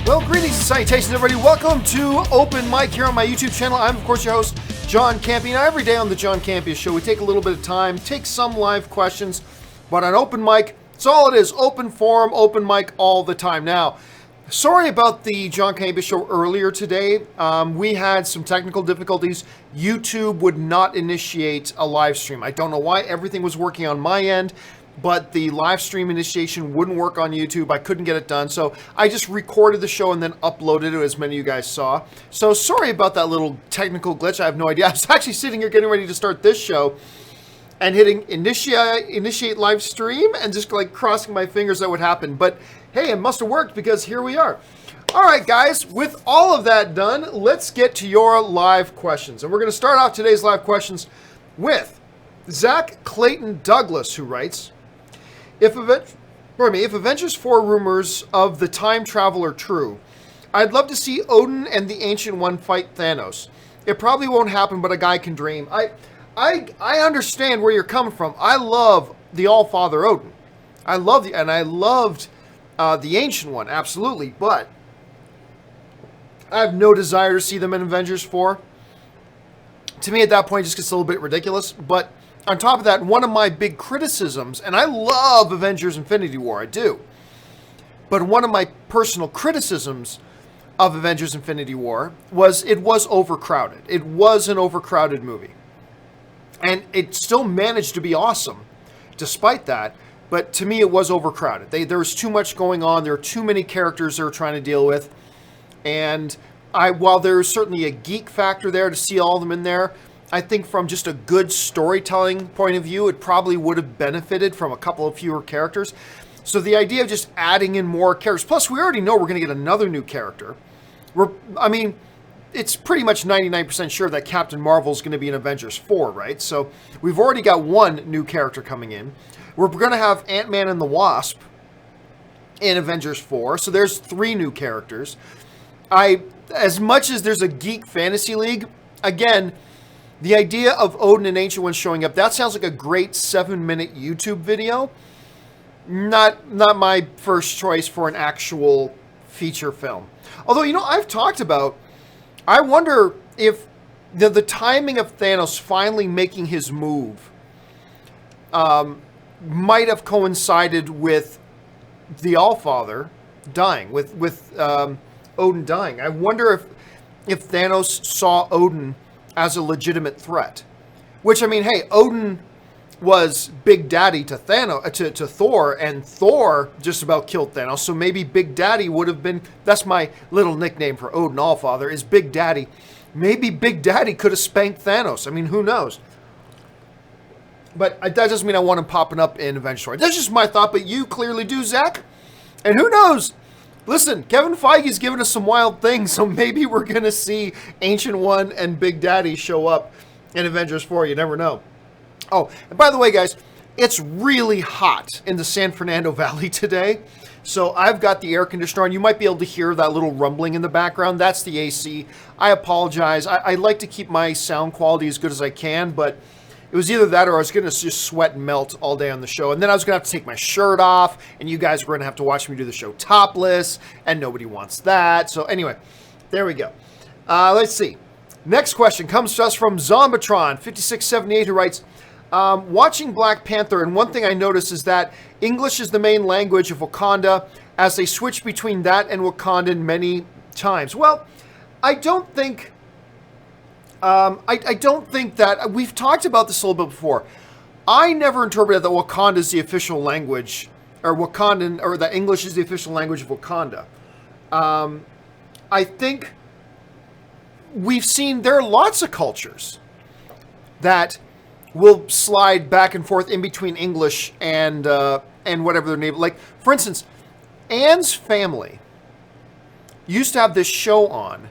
Well, greetings and salutations, everybody. Welcome to Open Mic here on my YouTube channel. I'm, of course, your host, John Campea. Now, every day on the John Campea Show, we take a little bit of time, take some live questions, but on Open Mic, it's all it is. Open forum, open mic all the time. Now, sorry about the John Campea Show earlier today. We had some technical difficulties. YouTube would not initiate a live stream. I don't know why. Everything was working on my end, but the live stream initiation wouldn't work on YouTube. I couldn't get it done. So I just recorded the show and then uploaded it, as many of you guys saw. So sorry about that little technical glitch. I have no idea. I was actually sitting here getting ready to start this show and hitting initiate live stream and just like crossing my fingers that would happen. But hey, it must have worked because here we are. All right, guys, with all of that done, let's get to your live questions. And we're going to start off today's live questions with Zach Clayton Douglas, who writes, If Avengers 4 rumors of the time travel are true, I'd love to see Odin and the Ancient One fight Thanos. It probably won't happen, but a guy can dream. I understand where you're coming from. I love the All-Father Odin. I loved the Ancient One, absolutely, but I have no desire to see them in Avengers 4. To me, at that point, it just gets a little bit ridiculous, but on top of that, one of my big criticisms, and I love Avengers Infinity War, I do, but one of my personal criticisms of Avengers Infinity War was it was overcrowded. It was an overcrowded movie. And it still managed to be awesome, despite that, but to me it was overcrowded. There was too much going on, there were too many characters they were trying to deal with, and while there's certainly a geek factor there to see all of them in there, I think from just a good storytelling point of view, it probably would have benefited from a couple of fewer characters. So the idea of just adding in more characters, plus we already know we're going to get another new character. It's pretty much 99% sure that Captain Marvel is going to be in Avengers 4, right? So we've already got one new character coming in. We're going to have Ant-Man and the Wasp in Avengers 4, so there's 3 new characters. As much as there's a geek fantasy league, again, the idea of Odin and Ancient One showing up, that sounds like a great 7-minute YouTube video. Not my first choice for an actual feature film. Although, I've talked about, I wonder if the timing of Thanos finally making his move might have coincided with the Allfather dying, with Odin dying. I wonder if Thanos saw Odin as a legitimate threat. Which, hey, Odin was Big Daddy to Thor, and Thor just about killed Thanos, so maybe Big Daddy would have been, that's my little nickname for Odin Allfather, is Big Daddy. Maybe Big Daddy could have spanked Thanos. Who knows? But that doesn't mean I want him popping up in Avengers 4. That's just my thought, but you clearly do, Zach. And who knows? Listen, Kevin Feige's giving us some wild things, so maybe we're going to see Ancient One and Big Daddy show up in Avengers 4. You never know. Oh, and by the way, guys, it's really hot in the San Fernando Valley today. So I've got the air conditioner on. You might be able to hear that little rumbling in the background. That's the AC. I apologize. I like to keep my sound quality as good as I can, but it was either that or I was going to just sweat and melt all day on the show. And then I was going to have to take my shirt off, and you guys were going to have to watch me do the show topless, and nobody wants that. So anyway, there we go. Let's see. Next question comes to us from Zombatron5678, who writes, watching Black Panther, and one thing I noticed is that English is the main language of Wakanda, as they switch between that and Wakandan many times. Well, I don't think that, we've talked about this a little bit before. I never interpreted that Wakanda is the official language, or Wakandan, or that English is the official language of Wakanda. I think we've seen, there are lots of cultures that will slide back and forth in between English and whatever their name. Like, for instance, Anne's Family used to have this show on.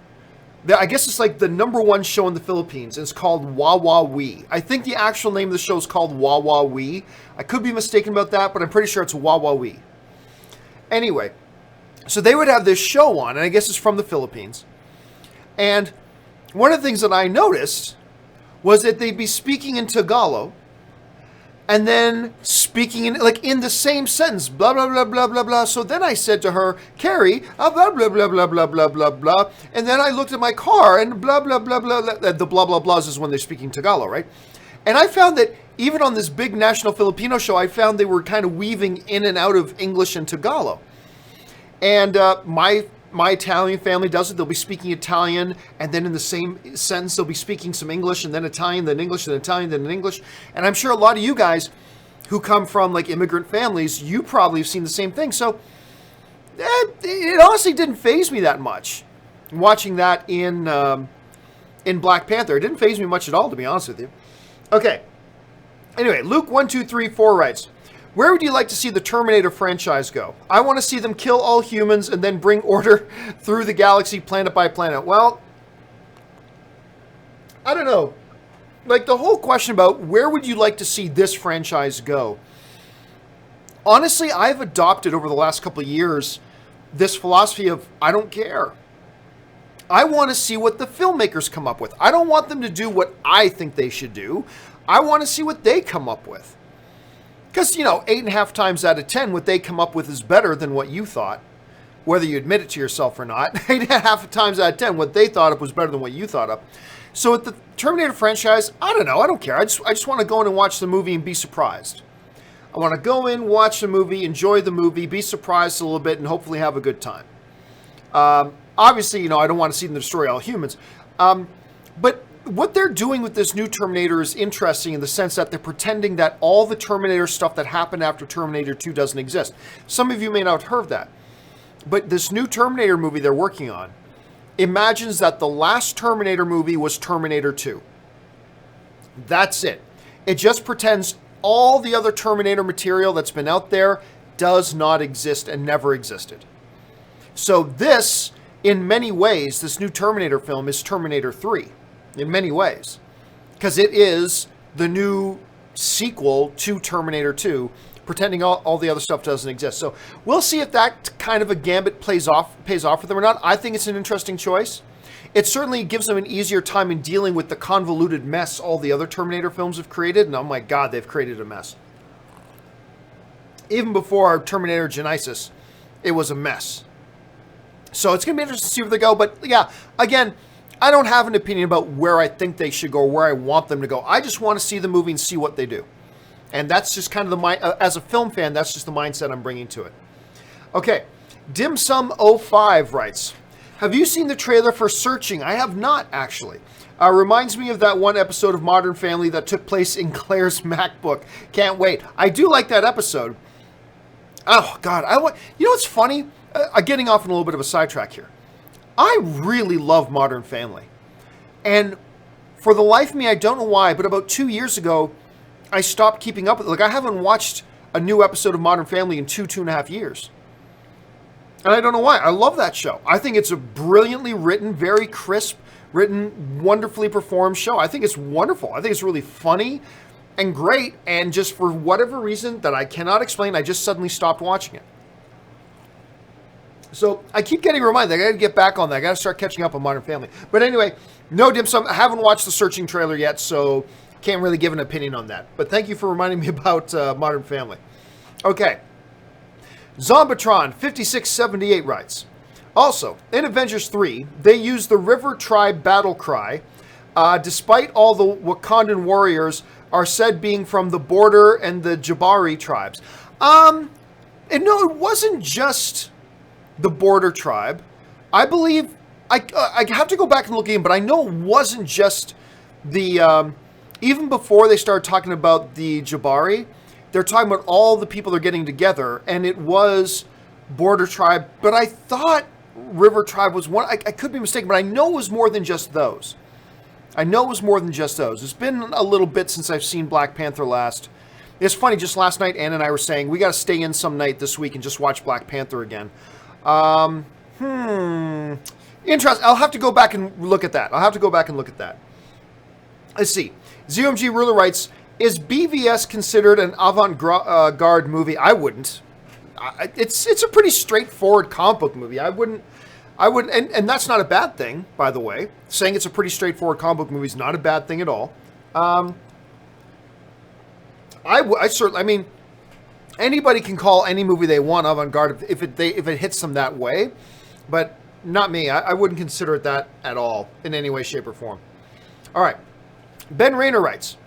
I guess it's like the #1 show in the Philippines. It's called Wawa Wee. I think the actual name of the show is called Wawa Wee. I could be mistaken about that, but I'm pretty sure it's Wawa Wee. Anyway, so they would have this show on, and I guess it's from the Philippines. And one of the things that I noticed was that they'd be speaking in Tagalog, and then speaking in the same sentence, blah blah blah blah blah blah. So then I said to her, Carrie, blah blah blah blah blah blah blah blah, and then I looked at my car and blah blah blah blah. The blah blah blahs is when they're speaking Tagalog, right? And I found that even on this big national Filipino show, I found they were kind of weaving in and out of English and Tagalog. And my Italian family does it. They'll be speaking Italian, and then in the same sentence, they'll be speaking some English, and then Italian, then English, then Italian, then English. And I'm sure a lot of you guys who come from like immigrant families, you probably have seen the same thing. So it honestly didn't faze me that much watching that in Black Panther. It didn't faze me much at all, to be honest with you. Okay. Anyway, Luke1234 writes, where would you like to see the Terminator franchise go? I want to see them kill all humans and then bring order through the galaxy planet by planet. Well, I don't know. Like the whole question about where would you like to see this franchise go? Honestly, I've adopted over the last couple of years this philosophy of I don't care. I want to see what the filmmakers come up with. I don't want them to do what I think they should do. I want to see what they come up with. Because, 8.5 times out of 10, what they come up with is better than what you thought. Whether you admit it to yourself or not. 8.5 times out of 10, what they thought of was better than what you thought of. So with the Terminator franchise, I don't know. I don't care. I just want to go in and watch the movie and be surprised. I want to go in, watch the movie, enjoy the movie, be surprised a little bit, and hopefully have a good time. Obviously, I don't want to see them destroy all humans. But what they're doing with this new Terminator is interesting in the sense that they're pretending that all the Terminator stuff that happened after Terminator 2 doesn't exist. Some of you may not have heard that. But this new Terminator movie they're working on imagines that the last Terminator movie was Terminator 2. That's it. It just pretends all the other Terminator material that's been out there does not exist and never existed. So this, in many ways, this new Terminator film is Terminator 3. In many ways. Because it is the new sequel to Terminator 2, pretending all the other stuff doesn't exist. So we'll see if that kind of a gambit pays off for them or not. I think it's an interesting choice. It certainly gives them an easier time in dealing with the convoluted mess all the other Terminator films have created. And oh my God, they've created a mess. Even before Terminator Genisys, it was a mess. So it's going to be interesting to see where they go. But yeah, again, I don't have an opinion about where I think they should go or where I want them to go. I just want to see the movie and see what they do. And that's just kind of as a film fan, that's just the mindset I'm bringing to it. Okay, Dimsum05 writes, have you seen the trailer for Searching? I have not, actually. Reminds me of that one episode of Modern Family that took place in Claire's MacBook. Can't wait. I do like that episode. Oh, God. What's funny? Getting off on a little bit of a sidetrack here. I really love Modern Family. And for the life of me, I don't know why, but about 2 years ago, I stopped keeping up with it. Like, I haven't watched a new episode of Modern Family in 2.5 years. And I don't know why. I love that show. I think it's a brilliantly written, very crisp, written, wonderfully performed show. I think it's wonderful. I think it's really funny and great. And just for whatever reason that I cannot explain, I just suddenly stopped watching it. So I keep getting reminded. I got to get back on that. I got to start catching up on Modern Family. But anyway, no Dim Sum. I haven't watched the Searching trailer yet, so can't really give an opinion on that. But thank you for reminding me about Modern Family. Okay. Zombatron 5678 writes, also, in Avengers 3, they used the River Tribe battle cry, despite all the Wakandan warriors are said being from the Border and the Jabari tribes. And no, it wasn't just the Border tribe. I believe, I have to go back and look again, but I know it wasn't just the, even before they started talking about the Jabari, they're talking about all the people they're getting together, and it was Border tribe, but I thought River tribe was one. I could be mistaken, but I know it was more than just those. It's been a little bit since I've seen Black Panther last. It's funny, just last night, Ann and I were saying, we got to stay in some night this week and just watch Black Panther again. Interesting. I'll have to go back and look at that. Let's see. ZOMG Ruler writes, is BVS considered an avant-garde movie? I wouldn't. It's a pretty straightforward comic book movie. I wouldn't, and that's not a bad thing, by the way. Saying it's a pretty straightforward comic book movie is not a bad thing at all. I certainly, I mean, anybody can call any movie they want avant-garde if it hits them that way, but not me. I wouldn't consider it that at all in any way, shape, or form. All right. Ben Rayner writes,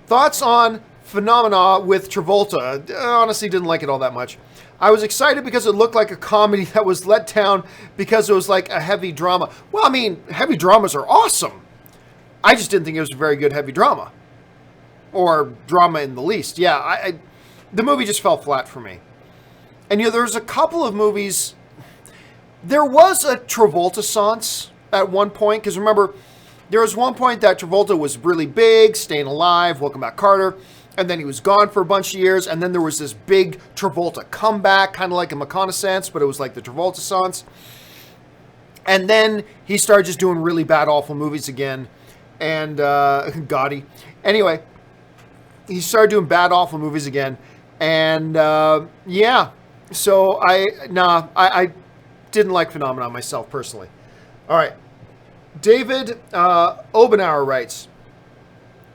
thoughts on Phenomena with Travolta. Honestly, didn't like it all that much. I was excited because it looked like a comedy that was let down because it was like a heavy drama. Well, I mean, heavy dramas are awesome. I just didn't think it was a very good heavy drama. Or drama in the least. Yeah, the movie just fell flat for me. And there's a couple of movies. There was a Travolta-sance at one point, because remember, there was one point that Travolta was really big, Staying Alive, Welcome Back Carter, and then he was gone for a bunch of years, and then there was this big Travolta comeback, kind of like a McConaughey, but it was like the Travolta-sance. And then he started just doing really bad, awful movies again, and gaudy. Anyway, he started doing bad, awful movies again, and yeah, so I didn't like Phenomenon myself personally. All right, David Obenauer writes,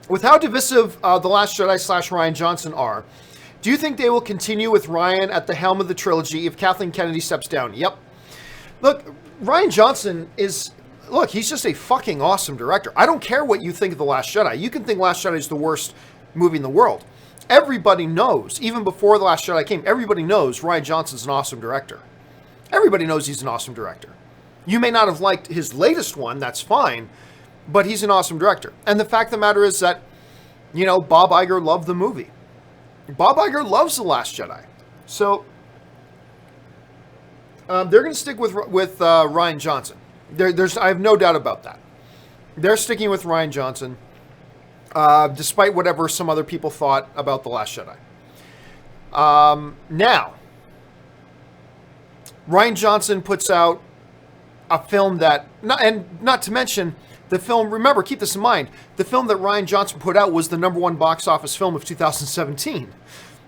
with how divisive The Last Jedi / Ryan Johnson are, do you think they will continue with Ryan at the helm of the trilogy if Kathleen Kennedy steps down? Yep. Look, Ryan Johnson is, he's just a fucking awesome director. I don't care what you think of The Last Jedi. You can think Last Jedi is the worst movie in the world. Everybody knows, even before The Last Jedi came, everybody knows Ryan Johnson's an awesome director. Everybody knows he's an awesome director. You may not have liked his latest one, that's fine, but he's an awesome director. And the fact of the matter is that, Bob Iger loved the movie. Bob Iger loves The Last Jedi. So, they're going to stick with Ryan Johnson. I have no doubt about that. They're sticking with Ryan Johnson, despite whatever some other people thought about The Last Jedi. Now, Ryan Johnson puts out a film that, not to mention, the film, remember, keep this in mind, the film that Ryan Johnson put out was the #1 box office film of 2017.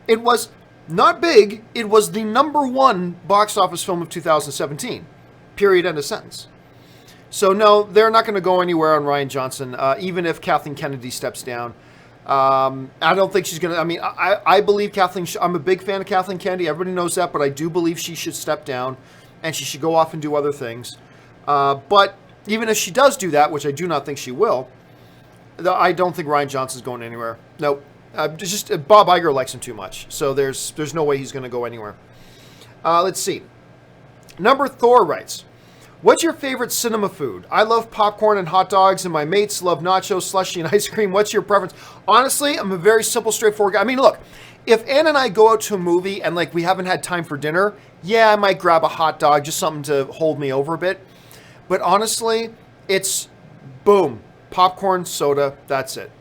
It was not big, it was the #1 box office film of 2017. Period, end of sentence. So no, they're not going to go anywhere on Ryan Johnson, even if Kathleen Kennedy steps down. I don't think she's going to, I believe I'm a big fan of Kathleen Kennedy, everybody knows that, but I do believe she should step down, and she should go off and do other things. But even if she does do that, which I do not think she will, I don't think Ryan Johnson's going anywhere. No, just Bob Iger likes him too much, so there's no way he's going to go anywhere. Let's see. Number Thor writes, what's your favorite cinema food? I love popcorn and hot dogs, and my mates love nachos, slushie, and ice cream. What's your preference? Honestly, I'm a very simple, straightforward guy. I mean, look, if Ann and I go out to a movie and we haven't had time for dinner, yeah, I might grab a hot dog, just something to hold me over a bit. But honestly, it's boom, popcorn, soda, that's it.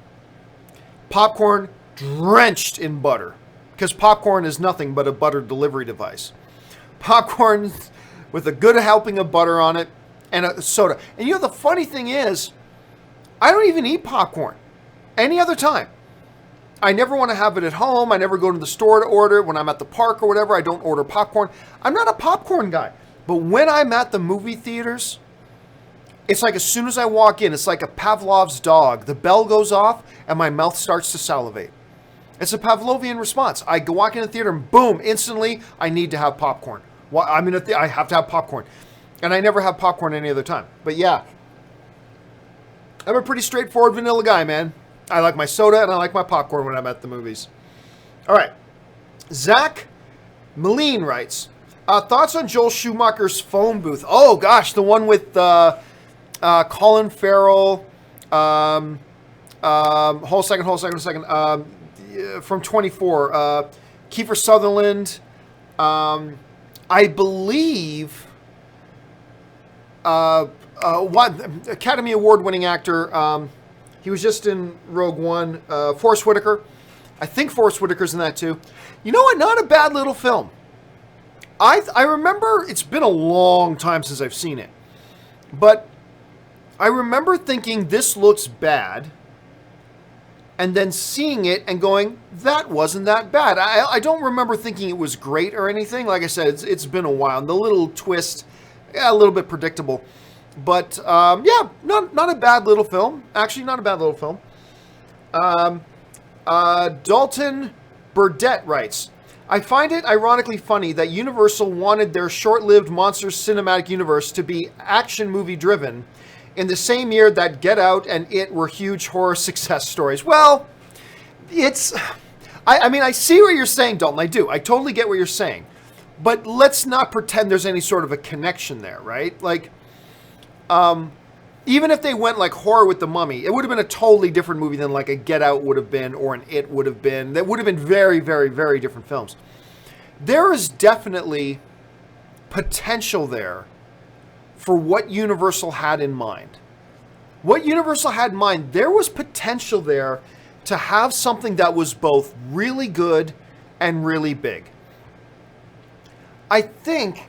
Popcorn drenched in butter, because popcorn is nothing but a butter delivery device. Popcorn with a good helping of butter on it and a soda. And the funny thing is, I don't even eat popcorn any other time. I never want to have it at home. I never go to the store to order it. When I'm at the park or whatever, I don't order popcorn. I'm not a popcorn guy. But when I'm at the movie theaters, it's like as soon as I walk in, it's like a Pavlov's dog. The bell goes off and my mouth starts to salivate. It's a Pavlovian response. I go walk in the theater and boom, instantly, I need to have popcorn. I have to have popcorn. And I never have popcorn any other time. But yeah, I'm a pretty straightforward vanilla guy, man. I like my soda and I like my popcorn when I'm at the movies. All right. Zach Moline writes, thoughts on Joel Schumacher's phone booth? Oh, gosh, the one with Colin Farrell. Hold a second. From 24. Kiefer Sutherland. I believe Academy Award winning actor. He was just in Rogue One. Forrest Whitaker. I think Forrest Whitaker's in that too. You know what? Not a bad little film. I remember, it's been a long time since I've seen it, but I remember thinking this looks bad, and then seeing it and going, that wasn't that bad. I don't remember thinking it was great or anything. Like I said, it's been a while. And the little twist, a little bit predictable. But, yeah, not a bad little film. Actually, not a bad little film. Dalton Burdett writes, I find it ironically funny that Universal wanted their short-lived Monsters cinematic universe to be action movie driven in the same year that Get Out and It were huge horror success stories. Well, it's... I mean, I see what you're saying, Dalton. I do. I totally get what you're saying. But let's not pretend there's any sort of a connection there, right? Like, even if they went like horror with The Mummy, it would have been a totally different movie than like a Get Out would have been or an It would have been. That would have been very, very, very different films. There is definitely potential there for what Universal had in mind. What Universal had in mind, there was potential there to have something that was both really good and really big. I think,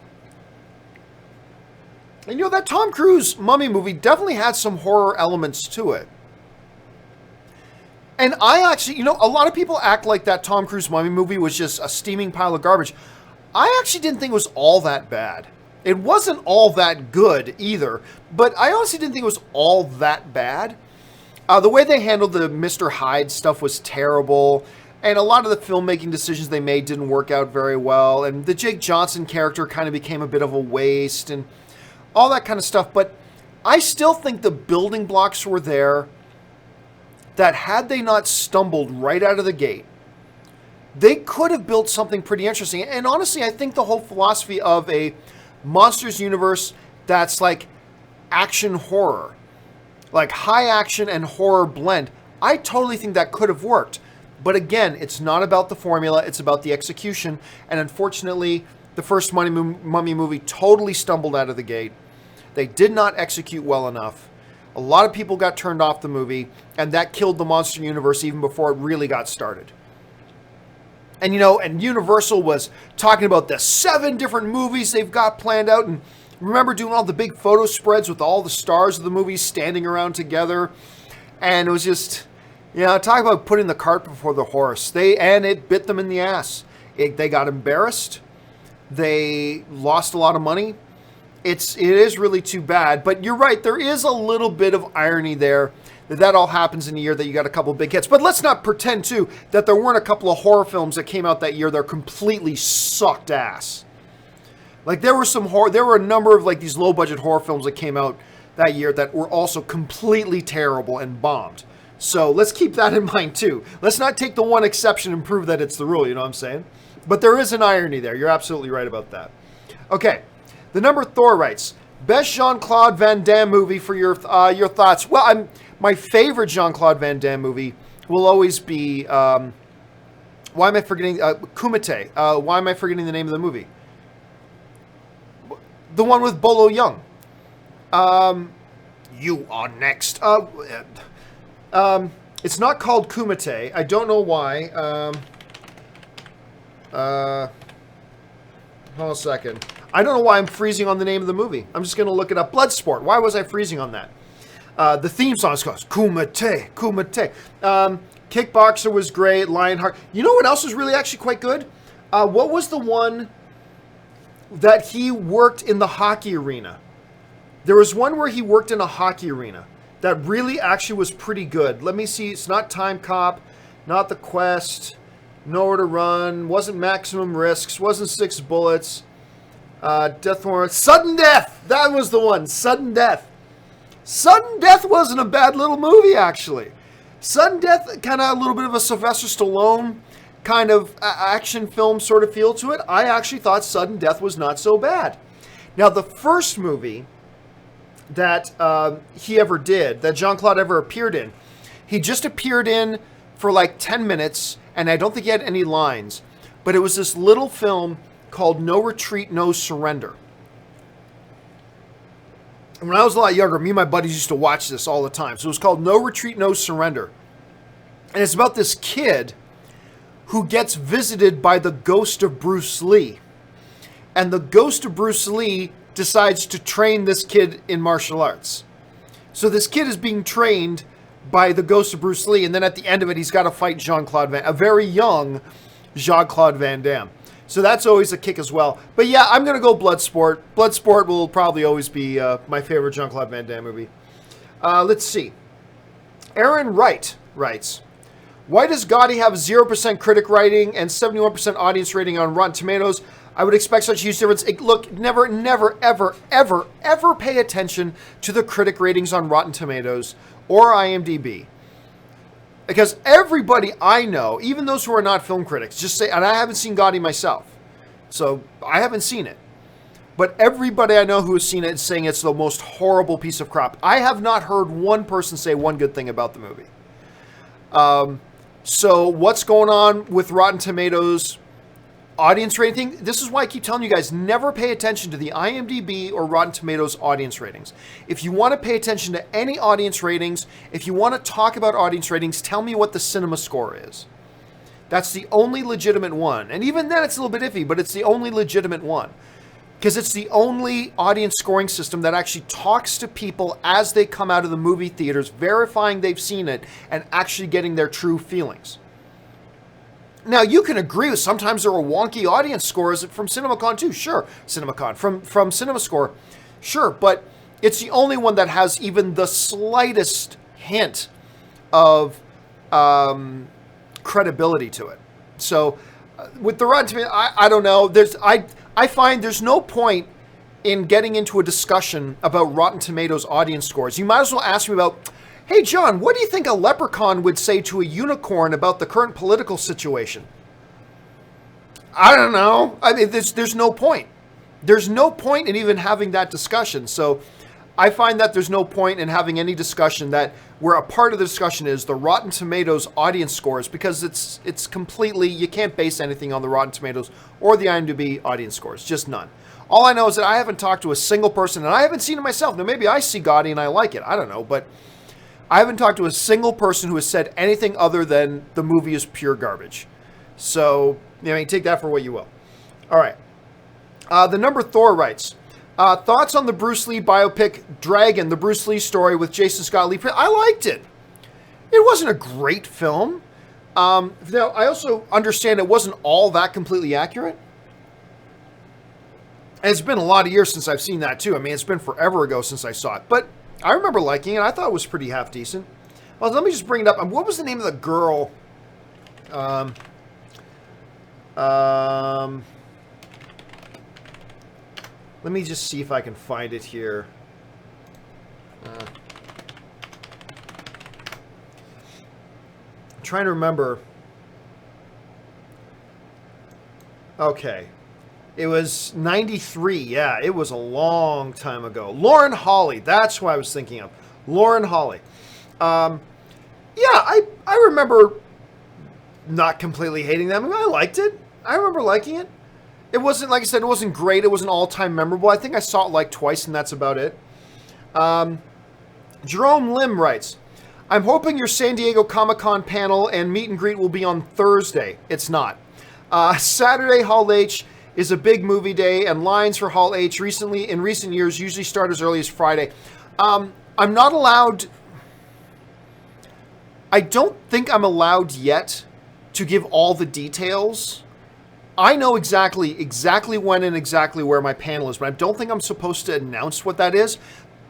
and you know, that Tom Cruise Mummy movie definitely had some horror elements to it. And I actually, you know, a lot of people act like that Tom Cruise Mummy movie was just a steaming pile of garbage. I actually didn't think it was all that bad. It wasn't all that good either, but I honestly didn't think it was all that bad. The way they handled the Mr. Hyde stuff was terrible, and a lot of the filmmaking decisions they made didn't work out very well, and the Jake Johnson character kind of became a bit of a waste, and all that kind of stuff. But I still think the building blocks were there that had they not stumbled right out of the gate, they could have built something pretty interesting. And honestly, I think the whole philosophy of a Monsters universe that's like action horror, like high action and horror blend, I totally think that could have worked. But again, it's not about the formula, it's about the execution. And unfortunately, the first Mummy movie totally stumbled out of the gate. They did not execute well enough. A lot of people got turned off the movie, and that killed the monster universe even before it really got started. And you know, and Universal was talking about the 7 different movies they've got planned out, and remember doing all the big photo spreads with all the stars of the movies standing around together. And it was just, you know, talk about putting the cart before the horse. It bit them in the ass. They got embarrassed. They lost a lot of money. It is really too bad. But you're right, there is a little bit of irony there that all happens in a year that you got a couple of big hits. But let's not pretend too that there weren't a couple of horror films that came out that year that completely sucked ass. Like there were a number of like these low budget horror films that came out that year that were also completely terrible and bombed. So let's keep that in mind too. Let's not take the one exception and prove that it's the rule, you know what I'm saying? But there is an irony there. You're absolutely right about that. Okay, the number Thor writes, best Jean-Claude Van Damme movie for your thoughts. Well, my favorite Jean-Claude Van Damme movie will always be, why am I forgetting, Kumite. Why am I forgetting the name of the movie? The one with Bolo Young. You are next. It's not called Kumite. I don't know why. Hold on a second. I don't know why I'm freezing on the name of the movie. I'm just going to look it up. Bloodsport. Why was I freezing on that? The theme song is called Kumite. Kumite. Kickboxer was great. Lionheart. You know what else was really actually quite good? What was the one that he worked in the hockey arena? There was one where he worked in a hockey arena that really actually was pretty good. Let me see. It's not Time Cop, not The Quest, Nowhere to Run, wasn't Maximum Risks, wasn't Six Bullets, Death Warrant, Sudden Death. That was the one. Sudden Death. Sudden Death wasn't a bad little movie, actually. Sudden Death, kind of a little bit of a Sylvester Stallone kind of action film sort of feel to it. I actually thought Sudden Death was not so bad. Now, the first movie that he ever did, that Jean-Claude ever appeared in, he just appeared in for like 10 minutes, and I don't think he had any lines, but it was this little film called No Retreat, No Surrender. And when I was a lot younger, me and my buddies used to watch this all the time. So it was called No Retreat, No Surrender. And it's about this kid who gets visited by the ghost of Bruce Lee. And the ghost of Bruce Lee decides to train this kid in martial arts. So this kid is being trained by the ghost of Bruce Lee, and then at the end of it, he's got to fight a very young Jean-Claude Van Damme. So that's always a kick as well. But yeah, I'm going to go Bloodsport. Bloodsport will probably always be my favorite Jean-Claude Van Damme movie. Let's see. Aaron Wright writes, Why does Gotti have 0% critic rating and 71% audience rating on Rotten Tomatoes? I would expect such a huge difference. Look, never, ever, ever, ever pay attention to the critic ratings on Rotten Tomatoes or IMDb. Because everybody I know, even those who are not film critics, just say, and I haven't seen Gotti myself, so I haven't seen it. But everybody I know who has seen it is saying it's the most horrible piece of crap. I have not heard one person say one good thing about the movie. So what's going on with Rotten Tomatoes audience rating? This is why I keep telling you guys, never pay attention to the IMDb or Rotten Tomatoes audience ratings. If you want to pay attention to any audience ratings, if you want to talk about audience ratings, tell me what the cinema score is. That's the only legitimate one. And even then it's a little bit iffy, but it's the only legitimate one. Because it's the only audience scoring system that actually talks to people as they come out of the movie theaters, verifying they've seen it and actually getting their true feelings. Now, you can agree with sometimes there are wonky audience scores from CinemaCon too. Sure, CinemaCon. From CinemaScore. Sure, but it's the only one that has even the slightest hint of credibility to it. So, with the Rotten Tomatoes, I don't know. I find there's no point in getting into a discussion about Rotten Tomatoes audience scores. You might as well ask me about, hey, John, what do you think a leprechaun would say to a unicorn about the current political situation? I don't know. I mean, there's no point. There's no point in even having that discussion. So I find that there's no point in having any discussion that where a part of the discussion is the Rotten Tomatoes audience scores, because it's completely, you can't base anything on the Rotten Tomatoes or the IMDb audience scores, just none. All I know is that I haven't talked to a single person, and I haven't seen it myself. Now, maybe I see Gotti and I like it. I don't know, but I haven't talked to a single person who has said anything other than the movie is pure garbage. So, I mean, take that for what you will. All right. The number Thor writes, thoughts on the Bruce Lee biopic Dragon, the Bruce Lee story with Jason Scott Lee? I liked it. It wasn't a great film. Now, I also understand it wasn't all that completely accurate. And it's been a lot of years since I've seen that, too. I mean, it's been forever ago since I saw it. But I remember liking it. I thought it was pretty half decent. Well, let me just bring it up. What was the name of the girl? Let me just see if I can find it here. I'm trying to remember. Okay. It was 93. Yeah, it was a long time ago. Lauren Holly. That's who I was thinking of. Lauren Holly. Yeah, I remember not completely hating that movie. I liked it. I remember liking it. It wasn't, like I said, it wasn't great. It wasn't all-time memorable. I think I saw it like twice, and that's about it. Jerome Lim writes, I'm hoping your San Diego Comic-Con panel and meet and greet will be on Thursday. It's not. Saturday, Hall H is a big movie day, and lines for Hall H in recent years usually start as early as Friday. I'm not allowed... I don't think I'm allowed yet to give all the details. I know exactly when and exactly where my panel is, but I don't think I'm supposed to announce what that is.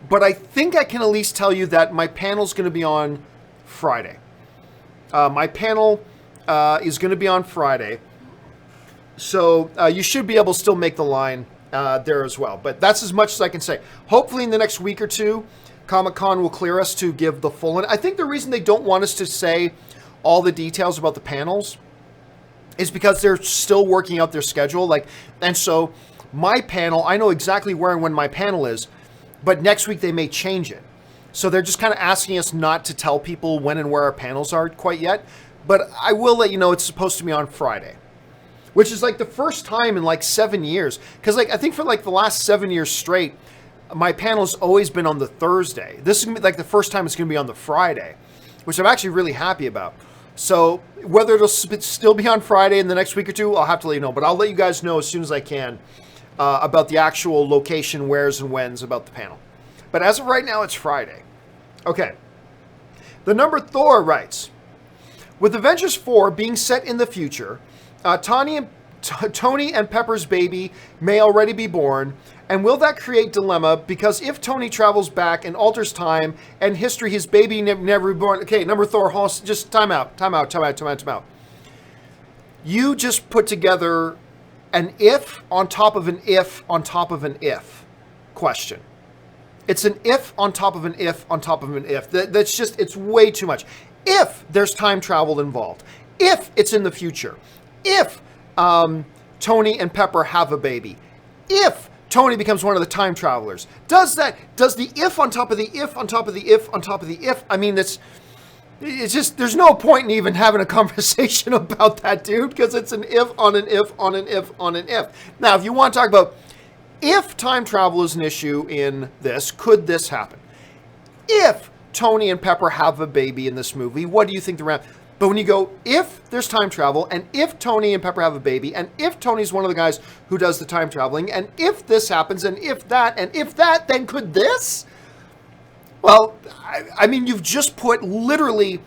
But I think I can at least tell you that my panel's going to be on Friday. My panel is going to be on Friday. So you should be able to still make the line there as well. But that's as much as I can say. Hopefully in the next week or two, Comic-Con will clear us to give the full... And I think the reason they don't want us to say all the details about the panels is because they're still working out their schedule. And so my panel, I know exactly where and when my panel is, but next week they may change it. So they're just kind of asking us not to tell people when and where our panels are quite yet. But I will let you know it's supposed to be on Friday, which is like the first time in like 7 years. Because I think for like the last 7 years straight, my panel's always been on the Thursday. This is going to be like the first time it's going to be on the Friday, which I'm actually really happy about. So whether it'll still be on Friday in the next week or two, I'll have to let you know. But I'll let you guys know as soon as I can about the actual location, wheres, and whens about the panel. But as of right now, it's Friday. Okay. The number Thor writes, with Avengers 4 being set in the future, Tony Tony and Pepper's baby may already be born, and will that create dilemma? Because if Tony travels back and alters time and history, his baby never born. Okay, number Thor, just time out. You just put together an if on top of an if on top of an if question. It's an if on top of an if on top of an if. That's just, it's way too much. If there's time travel involved, if it's in the future, if Tony and Pepper have a baby, if Tony becomes one of the time travelers, does the if on top of the if on top of the if on top of the if, I mean, it's just, there's no point in even having a conversation about that, dude, because it's an if on an if on an if on an if. Now, if you want to talk about if time travel is an issue in this, could this happen? If Tony and Pepper have a baby in this movie, what do you think the round? But when you go, if there's time travel, and if Tony and Pepper have a baby, and if Tony's one of the guys who does the time traveling, and if this happens, and if that, then could this? Well, I mean, you've just put literally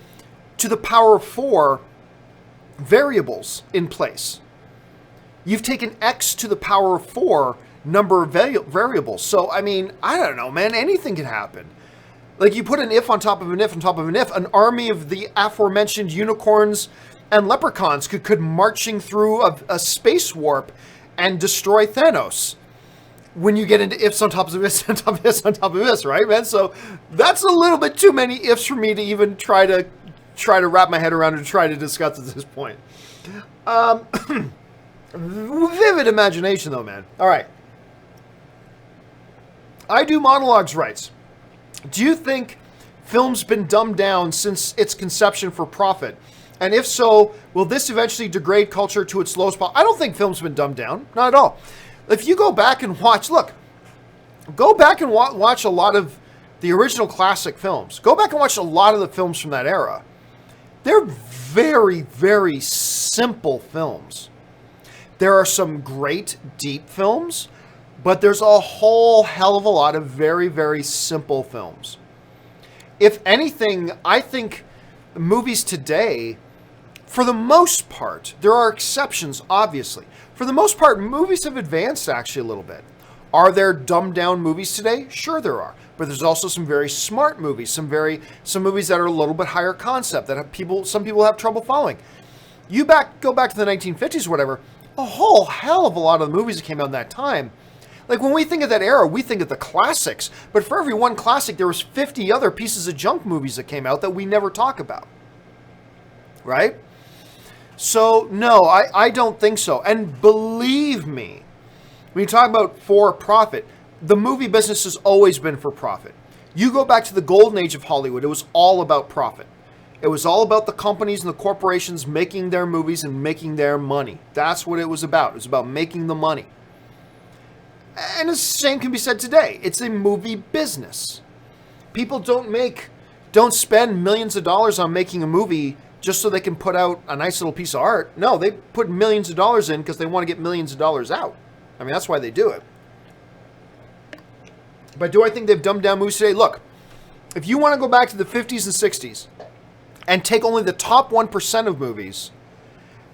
to the power of 4 variables in place. You've taken x to the power of 4 number of variables. So, I mean, I don't know, man, anything can happen. Like, you put an if on top of an if on top of an if, an army of the aforementioned unicorns and leprechauns could marching through a space warp and destroy Thanos. When you get into ifs on top of ifs on top of ifs on top of ifs, right, man? So that's a little bit too many ifs for me to even try to wrap my head around and try to discuss at this point. Vivid imagination, though, man. All right. I do monologues rights. Do you think film's been dumbed down since its conception for profit? And if so, will this eventually degrade culture to its lowest point? I don't think film's been dumbed down. Not at all. If you go back and watch, go back and watch a lot of the original classic films. Go back and watch a lot of the films from that era. They're very, very simple films. There are some great, deep films, but there's a whole hell of a lot of very, very simple films. If anything, I think movies today, for the most part, there are exceptions, obviously. For the most part, movies have advanced actually a little bit. Are there dumbed down movies today? Sure there are. But there's also some very smart movies, some movies that are a little bit higher concept that some people have trouble following. Go back to the 1950s or whatever, a whole hell of a lot of the movies that came out in that time. Like, when we think of that era, we think of the classics. But for every one classic, there was 50 other pieces of junk movies that came out that we never talk about. Right? So, no, I don't think so. And believe me, when you talk about for profit, the movie business has always been for profit. You go back to the golden age of Hollywood, it was all about profit. It was all about the companies and the corporations making their movies and making their money. That's what it was about. It was about making the money. And the same can be said today. It's a movie business. People don't spend millions of dollars on making a movie just so they can put out a nice little piece of art. No, they put millions of dollars in because they want to get millions of dollars out. I mean, that's why they do it. But do I think they've dumbed down movies today? Look, if you want to go back to the 50s and 60s and take only the top 1% of movies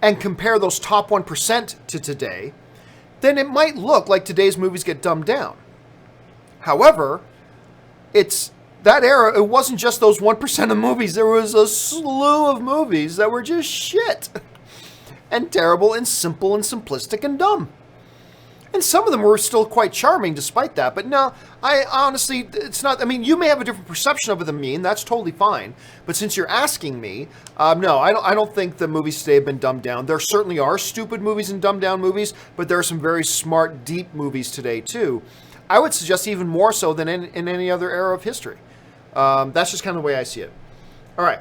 and compare those top 1% to today, then it might look like today's movies get dumbed down. However, that era, it wasn't just those 1% of movies. There was a slew of movies that were just shit and terrible and simple and simplistic and dumb. And some of them were still quite charming despite that. But no, I honestly, it's not, I mean, you may have a different perception of it than me, and that's totally fine. But since you're asking me, no, I don't think the movies today have been dumbed down. There certainly are stupid movies and dumbed down movies, but there are some very smart, deep movies today too. I would suggest even more so than in any other era of history. That's just kind of the way I see it. All right,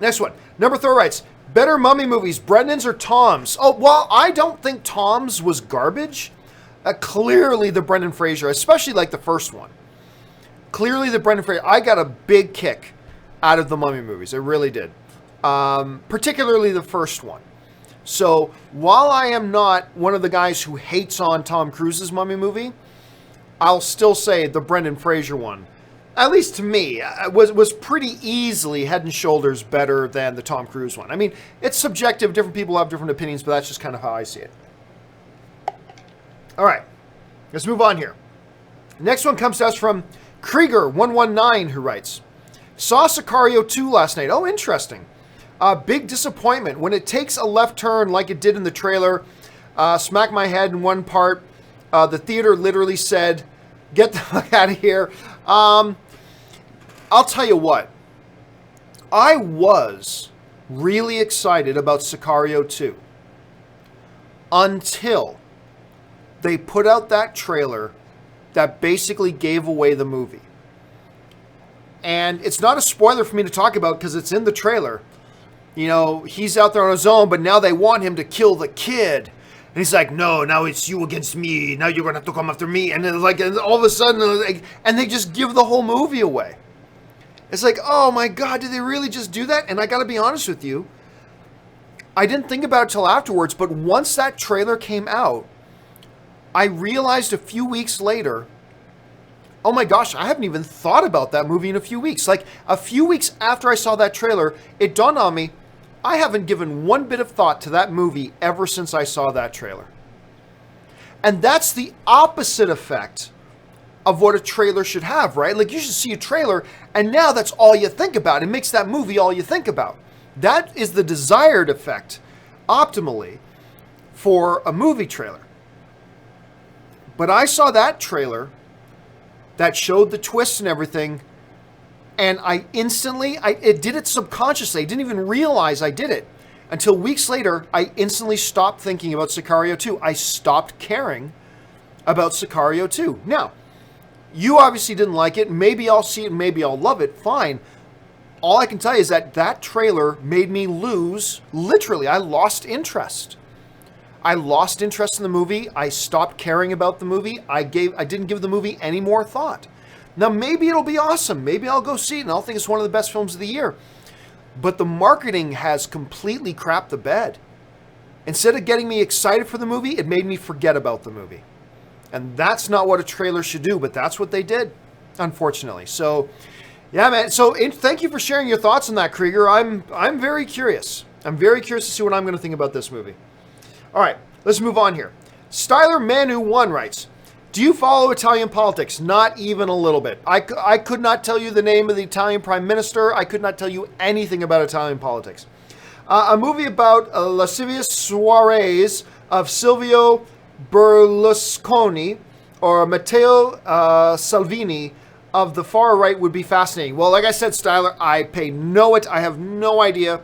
next one. Number 3 writes, better mummy movies, Brendan's or Tom's? Oh, well, I don't think Tom's was garbage. Clearly the Brendan Fraser, especially like the first one. Clearly the Brendan Fraser, I got a big kick out of the mummy movies. I really did. Particularly the first one. So while I am not one of the guys who hates on Tom Cruise's mummy movie, I'll still say the Brendan Fraser one, at least to me, was pretty easily head and shoulders better than the Tom Cruise one. I mean, it's subjective. Different people have different opinions, but that's just kind of how I see it. All right, let's move on here. Next one comes to us from Krieger119, who writes, saw Sicario 2 last night. Oh, interesting. Big disappointment. When it takes a left turn like it did in the trailer, smacked my head in one part. The theater literally said, get the fuck out of here. I'll tell you what. I was really excited about Sicario 2 until they put out that trailer that basically gave away the movie. And it's not a spoiler for me to talk about because it's in the trailer. You know, he's out there on his own, but now they want him to kill the kid. And he's like, no, now it's you against me. Now you're going to have to come after me. And then like, and all of a sudden, and they just give the whole movie away. It's like, oh my God, did they really just do that? And I got to be honest with you, I didn't think about it till afterwards, but once that trailer came out, I realized a few weeks later, oh my gosh, I haven't even thought about that movie in a few weeks. Like a few weeks after I saw that trailer, it dawned on me, I haven't given one bit of thought to that movie ever since I saw that trailer. And that's the opposite effect of what a trailer should have, right? Like you should see a trailer and now that's all you think about. It makes that movie all you think about. That is the desired effect, optimally, for a movie trailer. But I saw that trailer that showed the twists and everything, and I instantly, it did it subconsciously. I didn't even realize I did it. Until weeks later, I instantly stopped thinking about Sicario 2. I stopped caring about Sicario 2. Now, you obviously didn't like it. Maybe I'll see it, maybe I'll love it. Fine. All I can tell you is that that trailer made me lose, literally, I lost interest. I lost interest in the movie. I stopped caring about the movie. I didn't give the movie any more thought. Now, maybe it'll be awesome. Maybe I'll go see it and I'll think it's one of the best films of the year. But the marketing has completely crapped the bed. Instead of getting me excited for the movie, it made me forget about the movie. And that's not what a trailer should do, but that's what they did, unfortunately. So, yeah, man. So, thank you for sharing your thoughts on that, Krieger. I'm very curious. I'm very curious to see what I'm going to think about this movie. All right, let's move on here. Styler Manu1 writes, do you follow Italian politics? Not even a little bit. I could not tell you the name of the Italian prime minister. I could not tell you anything about Italian politics. A movie about lascivious soirees of Silvio Berlusconi or Matteo Salvini of the far right would be fascinating. Well, like I said, Styler, I have no idea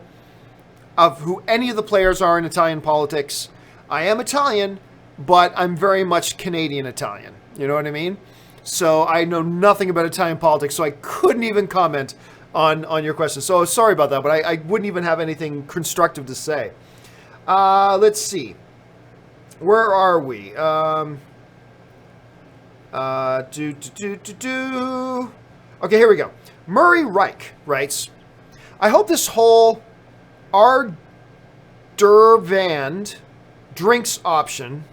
of who any of the players are in Italian politics. I am Italian, but I'm very much Canadian Italian. You know what I mean? So I know nothing about Italian politics, so I couldn't even comment on your question. So sorry about that, but I wouldn't even have anything constructive to say. Let's see. Where are we? Okay, here we go. Murray Reich writes, I hope this whole Dervand drinks option.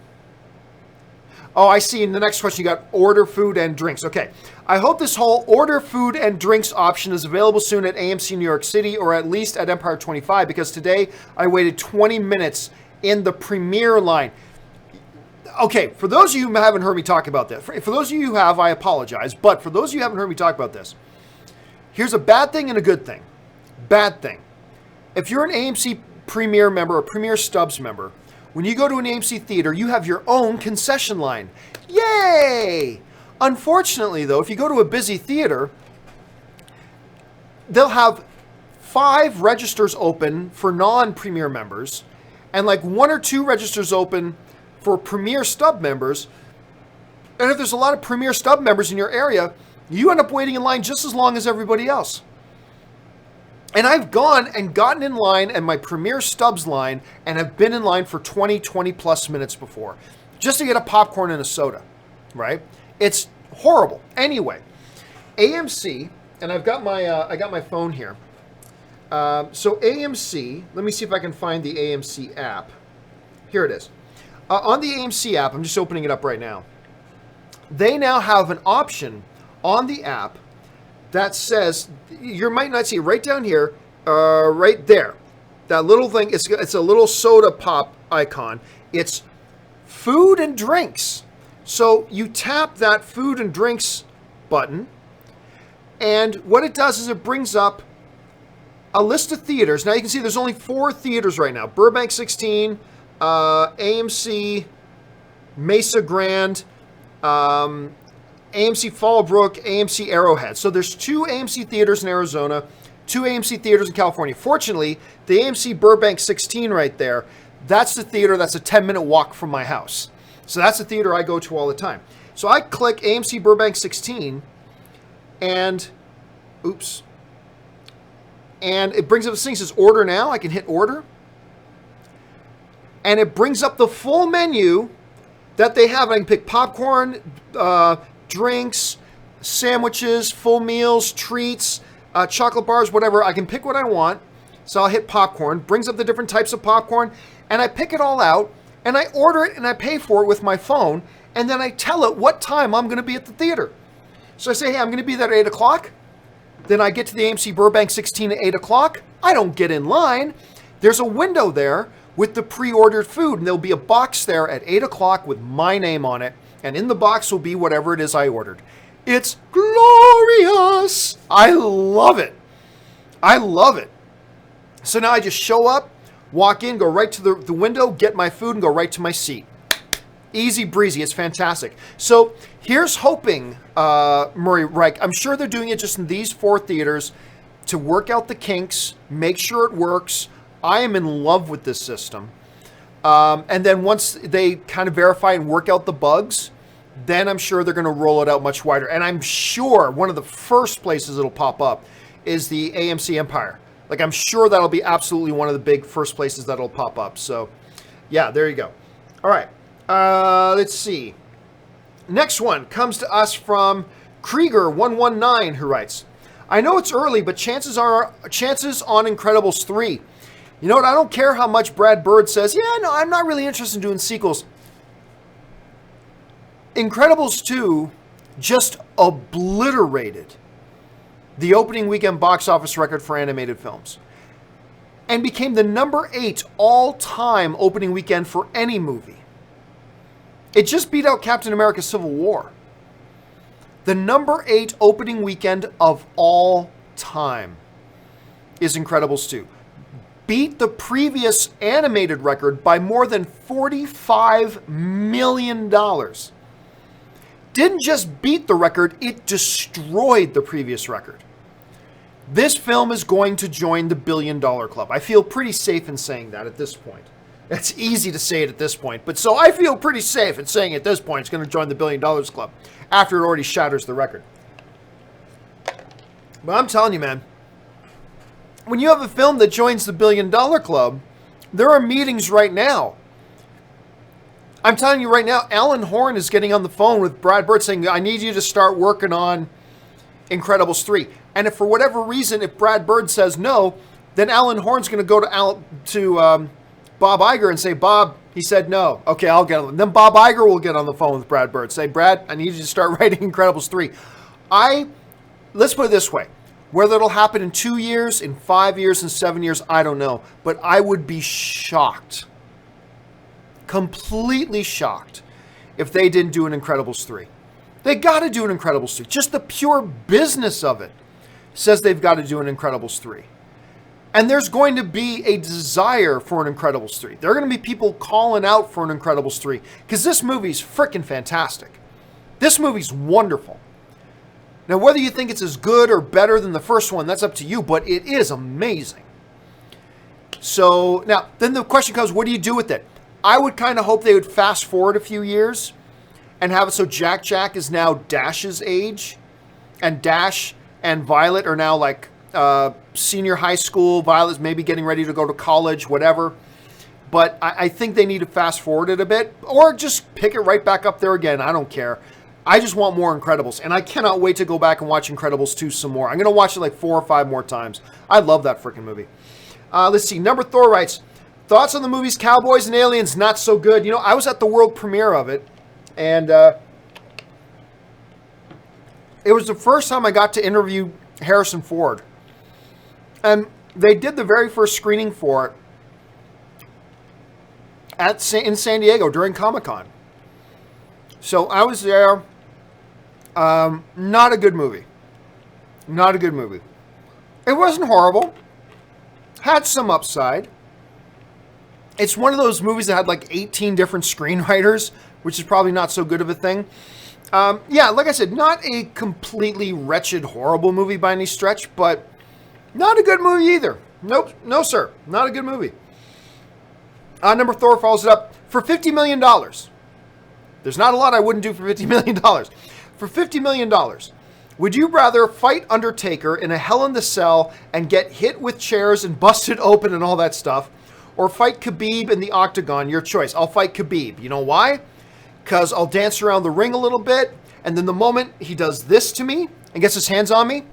Oh, I see. In the next question, you got order food and drinks. Okay. I hope this whole order food and drinks option is available soon at AMC New York City or at least at Empire 25 because today I waited 20 minutes in the premiere line. Okay, for those of you who haven't heard me talk about this, for those of you who have, I apologize, but for those of you who haven't heard me talk about this, here's a bad thing and a good thing. Bad thing. If you're an AMC Premier member or Premier Stubs member, when you go to an AMC theater, you have your own concession line. Yay! Unfortunately, though, if you go to a busy theater, they'll have 5 registers open for non-Premier members and like 1 or 2 registers open for Premier Stub members. And if there's a lot of Premier Stub members in your area, you end up waiting in line just as long as everybody else. And I've gone and gotten in line at my Premier Stubs line and have been in line for 20 plus minutes before just to get a popcorn and a soda, right? It's horrible. Anyway, AMC, and I've got my phone here. So AMC, let me see if I can find the AMC app. Here it is. On the AMC app, I'm just opening it up right now. They now have an option on the app that says, you might not see it right down here, right there. That little thing, it's a little soda pop icon. It's food and drinks. So you tap that food and drinks button, and what it does is it brings up a list of theaters. Now you can see there's only 4 theaters right now. Burbank 16, AMC, Mesa Grand, AMC Fallbrook, AMC Arrowhead. So there's 2 AMC theaters in Arizona, 2 AMC theaters in California. Fortunately, the AMC Burbank 16 right there, that's the theater that's a 10-minute walk from my house. So that's the theater I go to all the time. So I click AMC Burbank 16 and, and it brings up this thing that says order now. I can hit order. And it brings up the full menu that they have. I can pick popcorn, drinks, sandwiches, full meals, treats, chocolate bars, whatever. I can pick what I want. So I'll hit popcorn, brings up the different types of popcorn, and I pick it all out, and I order it, and I pay for it with my phone, and then I tell it what time I'm going to be at the theater. So I say, hey, I'm going to be there at 8 o'clock. Then I get to the AMC Burbank 16 at 8 o'clock. I don't get in line. There's a window there with the pre-ordered food, and there'll be a box there at 8 o'clock with my name on it, and in the box will be whatever it is I ordered. It's glorious. I love it. I love it. So now I just show up, walk in, go right to the window, get my food, and go right to my seat. Easy breezy. It's fantastic. So here's hoping, Murray Reich, I'm sure they're doing it just in these 4 theaters to work out the kinks, make sure it works. I am in love with this system. And then once they kind of verify and work out the bugs, then I'm sure they're going to roll it out much wider. And I'm sure one of the first places it'll pop up is the AMC Empire. Like, I'm sure that'll be absolutely one of the big first places that'll pop up. So, yeah, there you go. All right. Let's see. Next one comes to us from Krieger119, who writes, I know it's early, but chances on Incredibles 3. You know what? I don't care how much Brad Bird says, yeah, no, I'm not really interested in doing sequels. Incredibles 2 just obliterated the opening weekend box office record for animated films and became the number 8 all-time opening weekend for any movie. It just beat out Captain America Civil War. The number 8 opening weekend of all time is Incredibles 2. Beat the previous animated record by more than $45 million. Didn't just beat the record, it destroyed the previous record. This film is going to join the $1 billion club. I feel pretty safe in saying that at this point. It's easy to say it at this point, but so I feel pretty safe in saying at this point it's going to join the $1 billion club after it already shatters the record. But I'm telling you, man, when you have a film that joins the $1 billion club, there are meetings right now. I'm telling you right now, Alan Horn is getting on the phone with Brad Bird saying, I need you to start working on Incredibles 3. And if for whatever reason, if Brad Bird says no, then Alan Horn's going to go to Bob Iger and say, Bob, he said no. Okay, I'll get on. Then Bob Iger will get on the phone with Brad Bird. Say, Brad, I need you to start writing Incredibles 3. Let's put it this way. Whether it'll happen in 2 years, in 5 years, in 7 years, I don't know. But I would be shocked, completely shocked, if they didn't do an Incredibles 3. They got to do an Incredibles 3. Just the pure business of it says they've got to do an Incredibles 3. And there's going to be a desire for an Incredibles 3. There are going to be people calling out for an Incredibles 3 because this movie's freaking fantastic. This movie's wonderful. Now, whether you think it's as good or better than the first one, that's up to you, but it is amazing. So, now, then the question comes, what do you do with it? I would kind of hope they would fast forward a few years and have it so Jack is now Dash's age, and Dash and Violet are now like senior high school. Violet's maybe getting ready to go to college, whatever. But I think they need to fast forward it a bit, or just pick it right back up there again. I don't care. I just want more Incredibles, and I cannot wait to go back and watch Incredibles 2 some more. I'm going to watch it like 4 or 5 more times. I love that freaking movie. Let's see. Number Thor writes, thoughts on the movies Cowboys and Aliens? Not so good. You know, I was at the world premiere of it, and it was the first time I got to interview Harrison Ford. And they did the very first screening for it in San Diego during Comic-Con. So I was there. Not a good movie. Not a good movie. It wasn't horrible. Had some upside. It's one of those movies that had like 18 different screenwriters, which is probably not so good of a thing. Yeah, like I said, not a completely wretched, horrible movie by any stretch, but not a good movie either. Nope, no sir, not a good movie. Number Thor follows it up for $50 million. There's not a lot I wouldn't do for $50 million. For $50 million, would you rather fight Undertaker in a Hell in the Cell and get hit with chairs and busted open and all that stuff, or fight Khabib in the Octagon? Your choice. I'll fight Khabib. You know why? Because I'll dance around the ring a little bit, and then the moment he does this to me and gets his hands on me,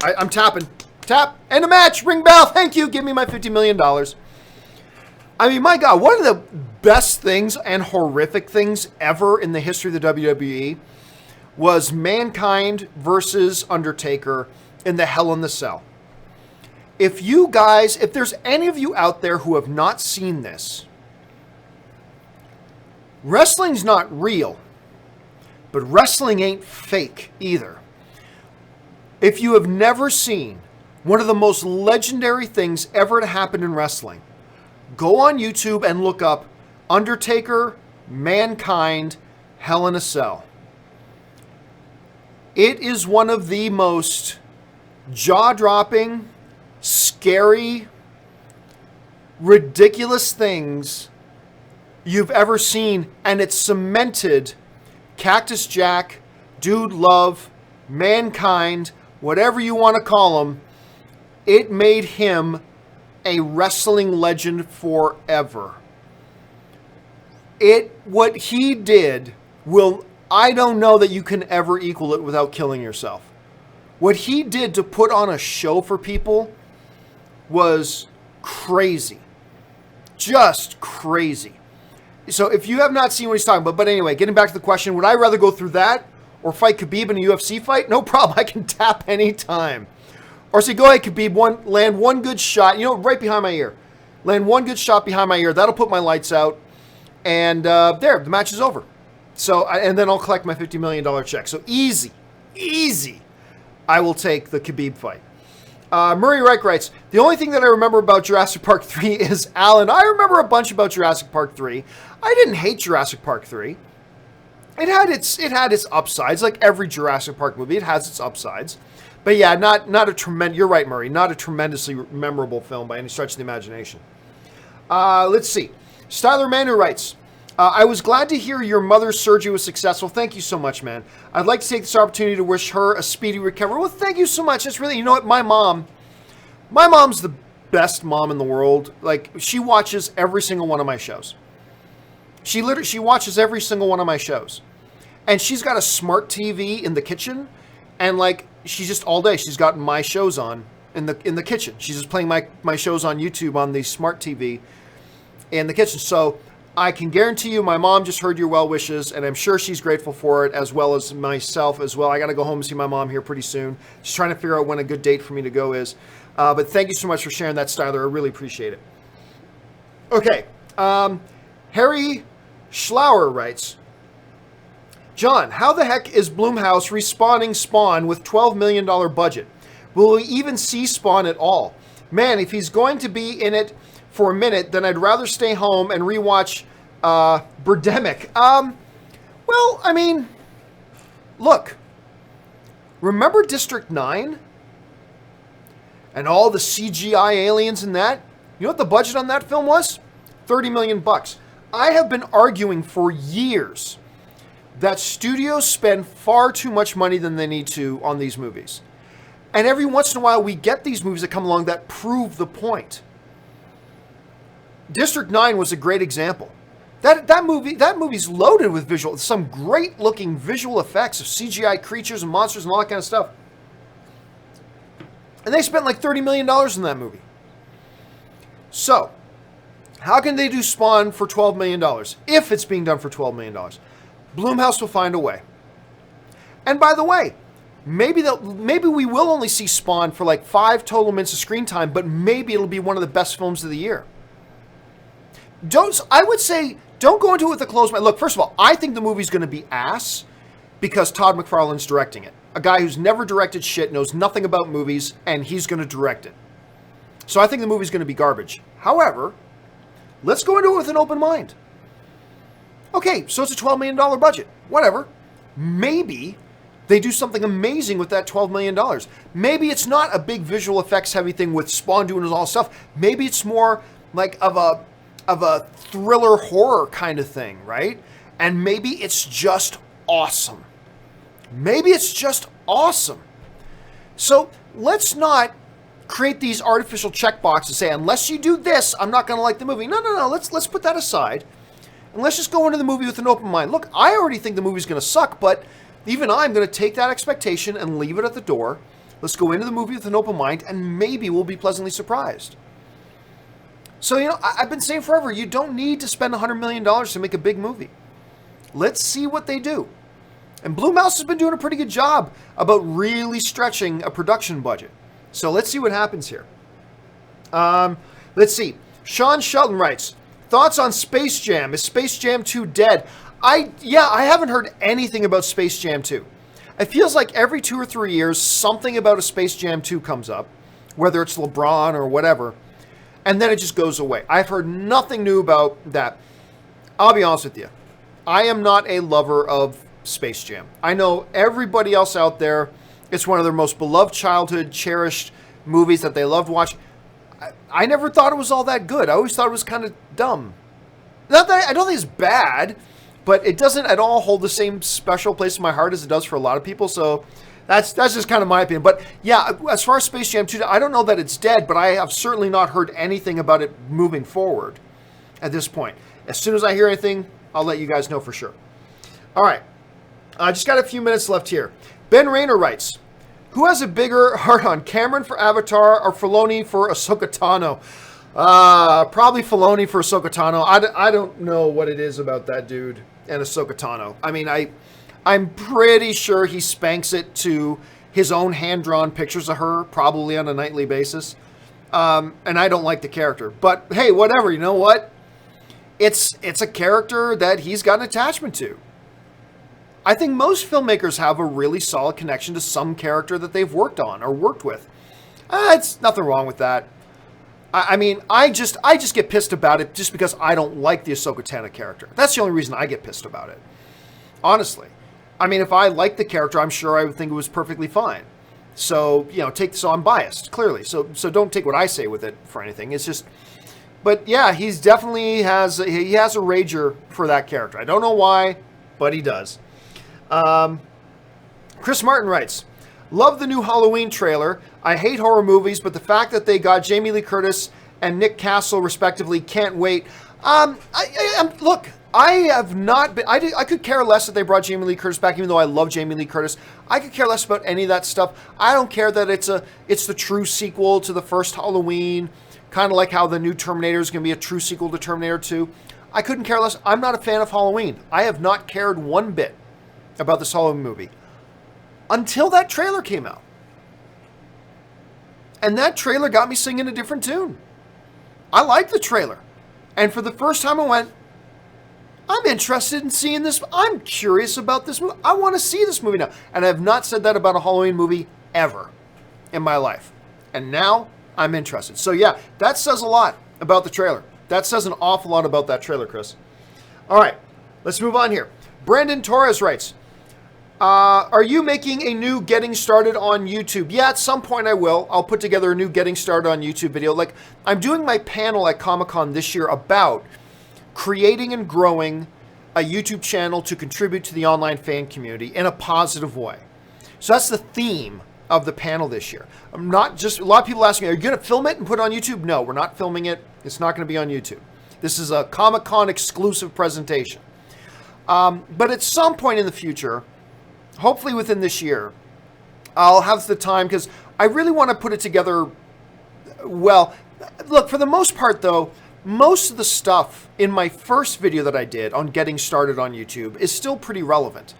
I'm tapping. Tap. End of match. Ring bell. Thank you. Give me my $50 million. I mean, my God, one of the best things and horrific things ever in the history of the WWE was Mankind versus Undertaker in the Hell in the Cell. If you guys, if there's any of you out there who have not seen this, wrestling's not real, but wrestling ain't fake either. If you have never seen one of the most legendary things ever to happen in wrestling, go on YouTube and look up Undertaker, Mankind, Hell in a Cell. It is one of the most jaw-dropping, scary, ridiculous things you've ever seen, and it cemented Cactus Jack, Dude Love, Mankind, whatever you want to call him. It made him a wrestling legend forever. What he did I don't know that you can ever equal it without killing yourself. What he did to put on a show for people was crazy. Just crazy. So if you have not seen what he's talking about, but anyway, getting back to the question, would I rather go through that or fight Khabib in a UFC fight? No problem. I can tap anytime. Or say, go ahead, Khabib, land one good shot, right behind my ear. Land one good shot behind my ear. That'll put my lights out. And there, the match is over. So, and then I'll collect my $50 million check. So easy. I will take the Khabib fight. Murray Reich writes, the only thing that I remember about Jurassic Park 3 is Alan. I remember a bunch about Jurassic Park 3. I didn't hate Jurassic Park 3. It had its upsides, like every Jurassic Park movie. It has its upsides. But yeah, not a tremendous, you're right, Murray, not a tremendously memorable film by any stretch of the imagination. Let's see. Styler Manu writes, I was glad to hear your mother's surgery was successful. Thank you so much, man. I'd like to take this opportunity to wish her a speedy recovery. Well, thank you so much. That's really, you know what, my mom's the best mom in the world. Like, she watches every single one of my shows. She watches every single one of my shows. And she's got a smart TV in the kitchen, and like, she's just all day, she's got my shows on in the kitchen. She's just playing my shows on YouTube on the smart TV in the kitchen. So I can guarantee you my mom just heard your well wishes, and I'm sure she's grateful for it, as well as myself as well. I got to go home and see my mom here pretty soon. Just trying to figure out when a good date for me to go is. But thank you so much for sharing that, Styler. I really appreciate it. Okay. Harry Schlauer writes, John, how the heck is Blumhouse respawning Spawn with $12 million budget? Will we even see Spawn at all? Man, if he's going to be in it for a minute, then I'd rather stay home and rewatch Birdemic. Well, I mean, look. Remember District 9? And all the CGI aliens in that? You know what the budget on that film was? $30 million. I have been arguing for years that studios spend far too much money than they need to on these movies. And every once in a while we get these movies that come along that prove the point. District 9 was a great example. That movie's loaded with some great looking visual effects of CGI creatures and monsters and all that kind of stuff. And they spent like $30 million in that movie. So, how can they do Spawn for $12 million if it's being done for $12 million? Blumhouse will find a way. And by the way, maybe we will only see Spawn for like 5 total minutes of screen time, but maybe it'll be one of the best films of the year. I would say don't go into it with a closed mind. Look, first of all, I think the movie's going to be ass because Todd McFarlane's directing it. A guy who's never directed shit, knows nothing about movies, and he's going to direct it. So I think the movie's going to be garbage. However, let's go into it with an open mind. Okay, so it's a $12 million budget. Whatever. Maybe they do something amazing with that $12 million. Maybe it's not a big visual effects heavy thing with Spawn doing all stuff. Maybe it's more like of a thriller horror kind of thing, right? And maybe it's just awesome. Maybe it's just awesome. So let's not create these artificial checkboxes and say, unless you do this, I'm not going to like the movie. No. Let's put that aside. And let's just go into the movie with an open mind. Look, I already think the movie's going to suck, but even I'm going to take that expectation and leave it at the door. Let's go into the movie with an open mind, and maybe we'll be pleasantly surprised. So, I've been saying forever, you don't need to spend $100 million to make a big movie. Let's see what they do. And Blue Mouse has been doing a pretty good job about really stretching a production budget. So let's see what happens here. Let's see. Sean Shelton writes, thoughts on Space Jam? Is Space Jam 2 dead? I haven't heard anything about Space Jam 2. It feels like every 2 or 3 years, something about a Space Jam 2 comes up, whether it's LeBron or whatever, and then it just goes away. I've heard nothing new about that. I'll be honest with you. I am not a lover of Space Jam. I know everybody else out there, it's one of their most beloved childhood, cherished movies that they loved watching. I never thought it was all that good. I always thought it was kind of dumb. Not that I don't think it's bad, but it doesn't at all hold the same special place in my heart as it does for a lot of people. So that's just kind of my opinion. But yeah, as far as Space Jam 2, I don't know that it's dead, but I have certainly not heard anything about it moving forward at this point. As soon as I hear anything, I'll let you guys know for sure. All right. I just got a few minutes left here. Ben Rayner writes, who has a bigger heart on, Cameron for Avatar or Filoni for Ahsoka Tano? Probably Filoni for Ahsoka Tano. I don't know what it is about that dude and Ahsoka Tano. I mean, I'm pretty sure he spanks it to his own hand-drawn pictures of her, probably on a nightly basis. And I don't like the character. But hey, whatever, you know what? It's a character that he's got an attachment to. I think most filmmakers have a really solid connection to some character that they've worked on or worked with. It's nothing wrong with that. I mean, I just get pissed about it just because I don't like the Ahsoka Tano character. That's the only reason I get pissed about it. Honestly. I mean, if I liked the character, I'm sure I would think it was perfectly fine. So, so I'm biased, clearly. So don't take what I say with it for anything. It's just, but yeah, he's definitely has a rager for that character. I don't know why, but he does. Chris Martin writes, love the new Halloween trailer. I hate horror movies, but the fact that they got Jamie Lee Curtis and Nick Castle respectively, can't wait. Look, I have not been, I could care less that they brought Jamie Lee Curtis back, even though I love Jamie Lee Curtis. I could care less about any of that stuff. I don't care that it's the true sequel to the first Halloween, kind of like how the new Terminator is going to be a true sequel to Terminator 2. I couldn't care less. I'm not a fan of Halloween. I have not cared one bit about this Halloween movie until that trailer came out. And that trailer got me singing a different tune. I liked the trailer. And for the first time I went, I'm interested in seeing this. I'm curious about this movie. I want to see this movie now. And I have not said that about a Halloween movie ever in my life. And now I'm interested. So yeah, that says a lot about the trailer. That says an awful lot about that trailer, Chris. All right, let's move on here. Brandon Torres writes, are you making a new Getting Started on YouTube? Yeah, at some point I will. I'll put together a new Getting Started on YouTube video. Like, I'm doing my panel at Comic-Con this year about creating and growing a YouTube channel to contribute to the online fan community in a positive way. So that's the theme of the panel this year. I'm not just, a lot of people ask me, are you going to film it and put it on YouTube? No, we're not filming it. It's not going to be on YouTube. This is a Comic-Con exclusive presentation. But at some point in the future, hopefully within this year, I'll have the time, because I really want to put it together well. Look, for the most part, though, most of the stuff in my first video that I did on Getting Started on YouTube is still pretty relevant.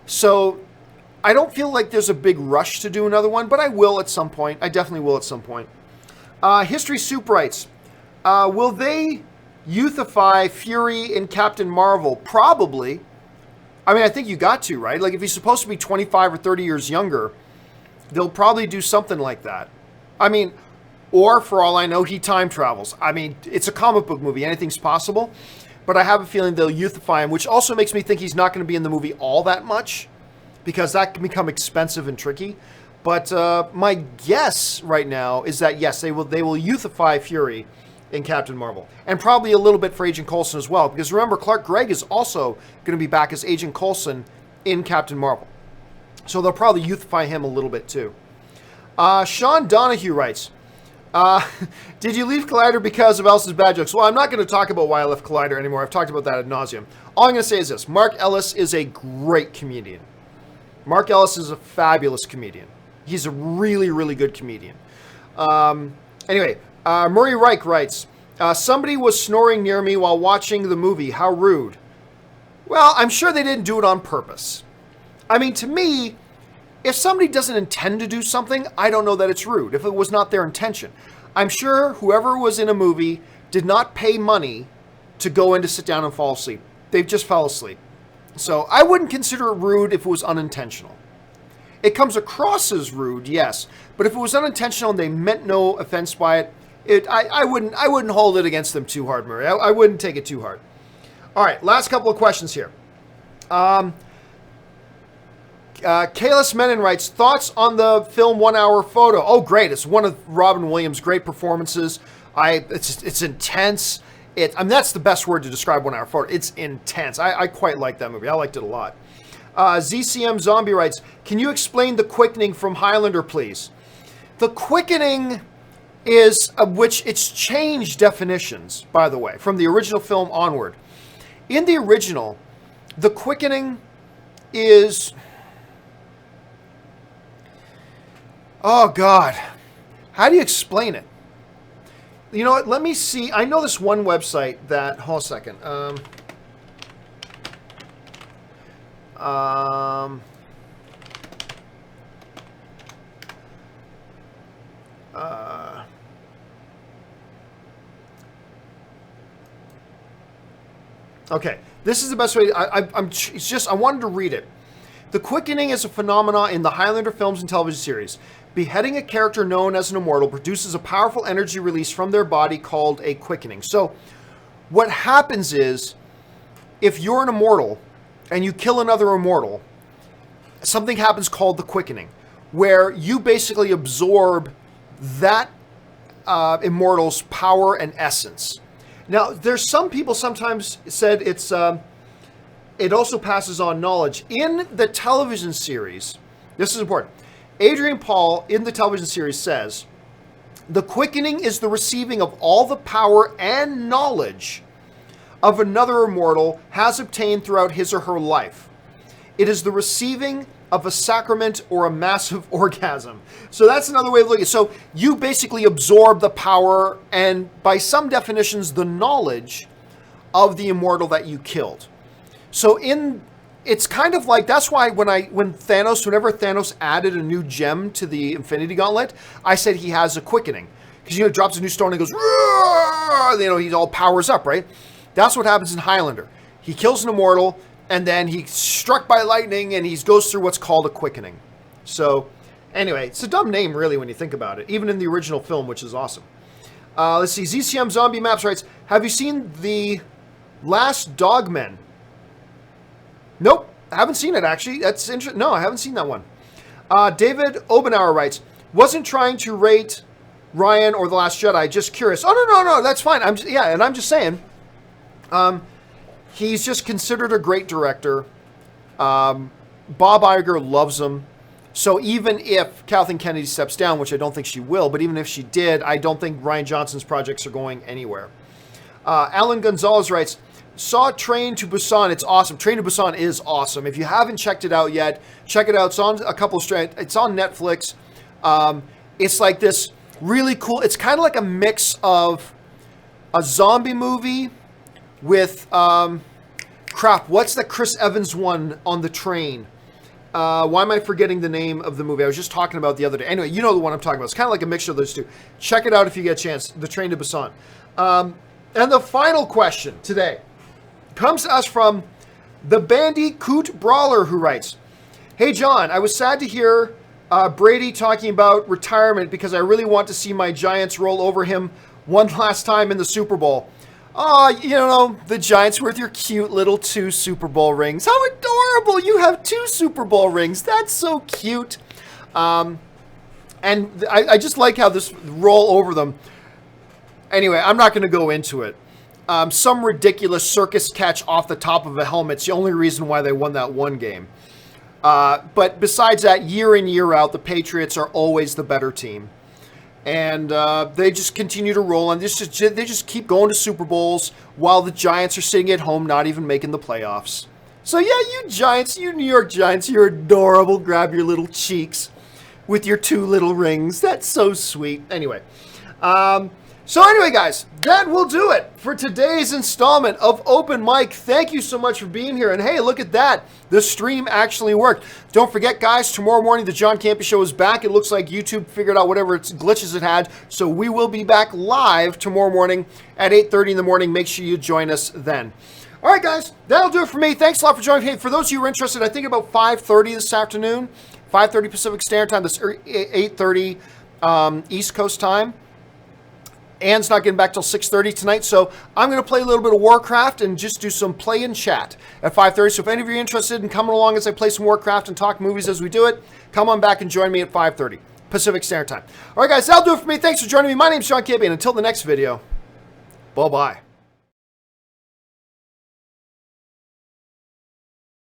So I don't feel like there's a big rush to do another one, but I will at some point. I definitely will at some point. History Soup writes, will they youthify Fury in Captain Marvel? Probably. I mean, I think you got to, right? Like, if he's supposed to be 25 or 30 years younger, they'll probably do something like that. I mean, or for all I know, he time travels. I mean, it's a comic book movie. Anything's possible. But I have a feeling they'll youthify him, which also makes me think he's not going to be in the movie all that much, because that can become expensive and tricky. But my guess right now is that, yes, they will youthify Fury in Captain Marvel. And probably a little bit for Agent Coulson as well. Because remember, Clark Gregg is also going to be back as Agent Coulson in Captain Marvel. So they'll probably youthify him a little bit too. Sean Donahue writes, did you leave Collider because of Ellis's bad jokes? Well, I'm not going to talk about why I left Collider anymore. I've talked about that ad nauseum. All I'm going to say is this. Mark Ellis is a great comedian. Mark Ellis is a fabulous comedian. He's a really, really good comedian. Anyway, Murray Reich writes, somebody was snoring near me while watching the movie. How rude. Well, I'm sure they didn't do it on purpose. I mean, to me, if somebody doesn't intend to do something, I don't know that it's rude, if it was not their intention. I'm sure whoever was in a movie did not pay money to go in to sit down and fall asleep. They just fell asleep. So I wouldn't consider it rude if it was unintentional. It comes across as rude, yes, but if it was unintentional and they meant no offense by it, I wouldn't hold it against them too hard, Murray. I wouldn't take it too hard. All right, last couple of questions here. Kalis Menon writes, thoughts on the film 1 Hour Photo? Oh, great. It's one of Robin Williams' great performances. It's intense. I mean, that's the best word to describe 1 Hour Photo. It's intense. I quite like that movie. I liked it a lot. ZCM Zombie writes, can you explain The Quickening from Highlander, please? The Quickening is, which it's changed definitions, by the way, from the original film onward. In the original, The Quickening is... Oh, God. How do you explain it? You know what? Let me see. I know this one website that... Hold a second. Okay. This is the best way. It's just... I wanted to read it. The Quickening is a phenomenon in the Highlander films and television series. Beheading a character known as an immortal produces a powerful energy release from their body called a quickening. So what happens is, if you're an immortal and you kill another immortal, something happens called the quickening, where you basically absorb that immortal's power and essence. Now, there's some people sometimes said it also passes on knowledge. In the television series, this is important. Adrian Paul, in the television series, says, the quickening is the receiving of all the power and knowledge of another immortal has obtained throughout his or her life. It is the receiving of a sacrament or a massive orgasm. So that's another way of looking at it. So you basically absorb the power and, by some definitions, the knowledge of the immortal that you killed. So it's kind of like, that's why whenever Thanos added a new gem to the Infinity Gauntlet, I said he has a quickening. Because, he drops a new stone and goes, he all powers up, right? That's what happens in Highlander. He kills an immortal, and then he's struck by lightning, and he goes through what's called a quickening. So, anyway, it's a dumb name, really, when you think about it. Even in the original film, which is awesome. Let's see, ZCM Zombie Maps writes, have you seen The Last Dogmen? Nope, I haven't seen it, actually. That's interesting. No, I haven't seen that one. David Obenauer writes, wasn't trying to rate Ryan or The Last Jedi, just curious. Oh, no, that's fine. I'm just saying, he's just considered a great director. Bob Iger loves him. So even if Kathleen Kennedy steps down, which I don't think she will, but even if she did, I don't think Rian Johnson's projects are going anywhere. Alan Gonzalez writes, saw Train to Busan. It's awesome. Train to Busan is awesome. If you haven't checked it out yet, check it out. It's on it's on Netflix. It's like this really cool. It's kind of like a mix of a zombie movie with what's the Chris Evans one on the train? Why am I forgetting the name of the movie? I was just talking about the other day. Anyway, you know the one I'm talking about. It's kind of like a mixture of those two. Check it out if you get a chance. The Train to Busan. And the final question today comes to us from the Bandicoot Brawler, who writes, "Hey John, I was sad to hear Brady talking about retirement because I really want to see my Giants roll over him one last time in the Super Bowl. You know, the Giants with your cute little 2 Super Bowl rings. How adorable! You have 2 Super Bowl rings. That's so cute." And I just like how this roll over them. Anyway, I'm not going to go into it. Some ridiculous circus catch off the top of a helmet's the only reason why they won that one game. But besides that, year in, year out, the Patriots are always the better team. And they just continue to roll, and they just keep going to Super Bowls while the Giants are sitting at home not even making the playoffs. So yeah, you Giants, you New York Giants, you're adorable. Grab your little cheeks with your 2 little rings. That's so sweet. Anyway, guys, that will do it for today's installment of Open Mic. Thank you so much for being here. And hey, look at that. The stream actually worked. Don't forget, guys, tomorrow morning, the John Campea Show is back. It looks like YouTube figured out whatever glitches it had. So we will be back live tomorrow morning at 8:30 in the morning. Make sure you join us then. All right, guys, that'll do it for me. Thanks a lot for joining. Hey, for those of you who are interested, I think about 5:30 this afternoon, 5:30 Pacific Standard Time. That's 8:30 East Coast time. Ann's not getting back till 6:30 tonight, so I'm going to play a little bit of Warcraft and just do some play and chat at 5:30. So if any of you are interested in coming along as I play some Warcraft and talk movies as we do it, come on back and join me at 5:30 Pacific Standard Time. All right, guys, that'll do it for me. Thanks for joining me. My name's John Campea, and until the next video, bye-bye.